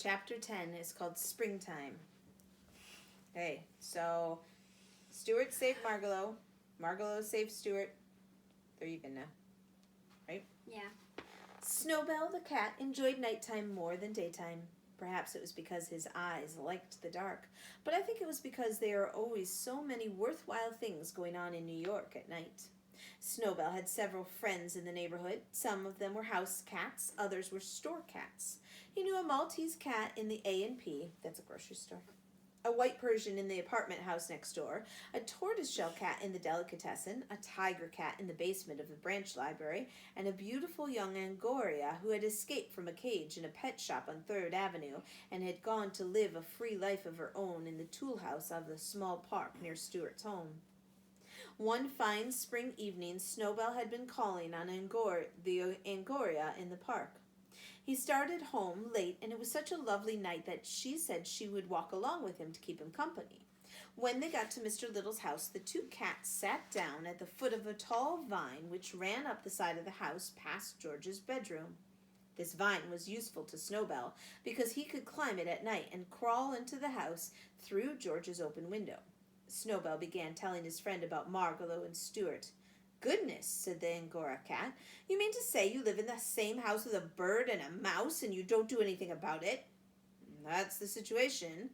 Chapter 10 is called Springtime. Okay, so Stuart saved Margalo. Margalo saved Stuart. They're even now, right? Yeah. Snowbell the cat enjoyed nighttime more than daytime. Perhaps it was because his eyes liked the dark, but I think it was because there are always so many worthwhile things going on in New York at night. Snowbell had several friends in the neighborhood. Some of them were house cats, others were store cats. He knew a Maltese cat in the A&P, that's a grocery store, a white Persian in the apartment house next door, a tortoiseshell cat in the delicatessen, a tiger cat in the basement of the branch library, and a beautiful young Angora who had escaped from a cage in a pet shop on 3rd Avenue and had gone to live a free life of her own in the tool house of the small park near Stuart's home. One fine spring evening, Snowbell had been calling on the Angora in the park. He started home late, and it was such a lovely night that she said she would walk along with him to keep him company. When they got to Mr. Little's house, the two cats sat down at the foot of a tall vine which ran up the side of the house past George's bedroom. This vine was useful to Snowbell because he could climb it at night and crawl into the house through George's open window. Snowbell began telling his friend about Margalo and Stuart. "Goodness," said the Angora cat. "You mean to say you live in the same house with a bird and a mouse and you don't do anything about it?" "That's the situation,"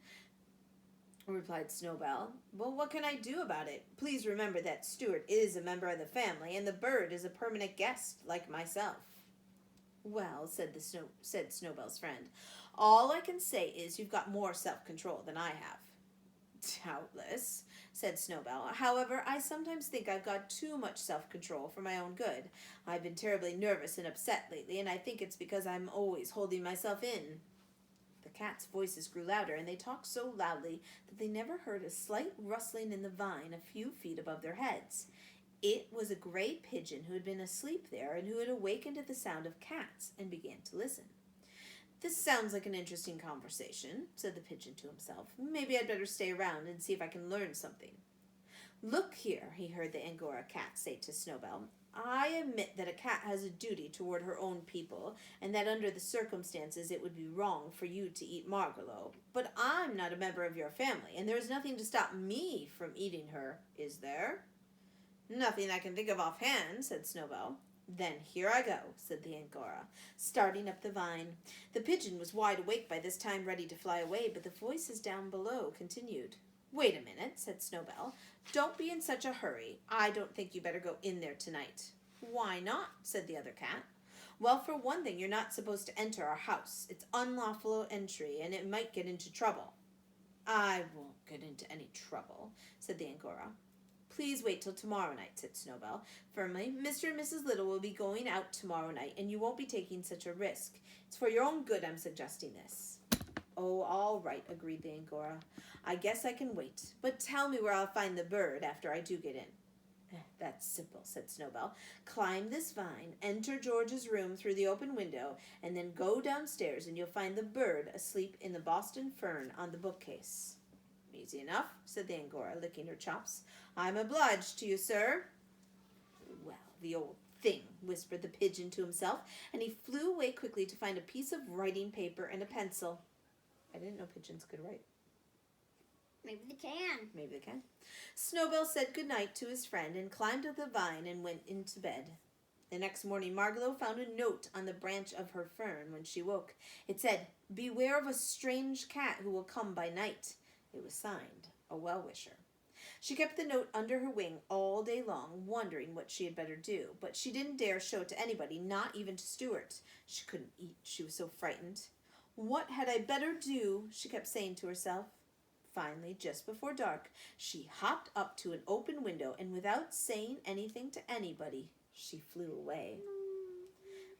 replied Snowbell. "Well, what can I do about it? Please remember that Stuart is a member of the family and the bird is a permanent guest, like myself." "Well," said Snowbell's friend, "all I can say is you've got more self-control than I have." "Doubtless," said Snowbell. "However, I sometimes think I've got too much self-control for my own good. I've been terribly nervous and upset lately, and I think it's because I'm always holding myself in." The cats' voices grew louder, and they talked so loudly that they never heard a slight rustling in the vine a few feet above their heads. It was a gray pigeon who had been asleep there and who had awakened at the sound of cats and began to listen. "This sounds like an interesting conversation," said the pigeon to himself. "Maybe I'd better stay around and see if I can learn something." "Look here," he heard the Angora cat say to Snowbell. "I admit that a cat has a duty toward her own people, and that under the circumstances it would be wrong for you to eat Margalo. But I'm not a member of your family, and there is nothing to stop me from eating her, is there?" "Nothing I can think of offhand," said Snowbell. "Then here I go," said the Angora, starting up the vine. The pigeon was wide awake by this time, ready to fly away, but the voices down below continued. "Wait a minute," said Snowbell. "Don't be in such a hurry. I don't think you better go in there tonight." "Why not?" said the other cat. "Well, for one thing, you're not supposed to enter our house. It's unlawful entry, and it might get into trouble." "I won't get into any trouble," said the Angora. "Please wait till tomorrow night," said Snowbell firmly. "Mr. and Mrs. Little will be going out tomorrow night, and you won't be taking such a risk. It's for your own good I'm suggesting this." "Oh, all right," agreed the Angora. "I guess I can wait. But tell me where I'll find the bird after I do get in." "That's simple," said Snowbell. "Climb this vine, enter George's room through the open window, and then go downstairs and you'll find the bird asleep in the Boston fern on the bookcase." "Easy enough," said the Angora, licking her chops. "I'm obliged to you, sir." "Well, the old thing," whispered the pigeon to himself, and he flew away quickly to find a piece of writing paper and a pencil. I didn't know pigeons could write. Maybe they can. Maybe they can. Snowbell said good night to his friend and climbed up the vine and went into bed. The next morning, Margalo found a note on the branch of her fern when she woke. It said, "Beware of a strange cat who will come by night." It was signed, a well-wisher. She kept the note under her wing all day long, wondering what she had better do, but she didn't dare show it to anybody, not even to Stuart. She couldn't eat, she was so frightened. "What had I better do?" she kept saying to herself. Finally, just before dark, she hopped up to an open window, and without saying anything to anybody, she flew away.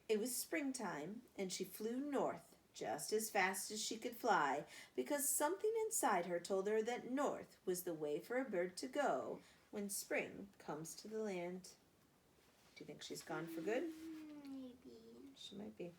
It was springtime, and she flew north just as fast as she could fly, because something inside her told her that north was the way for a bird to go when spring comes to the land. Do you think she's gone for good? Maybe. She might be.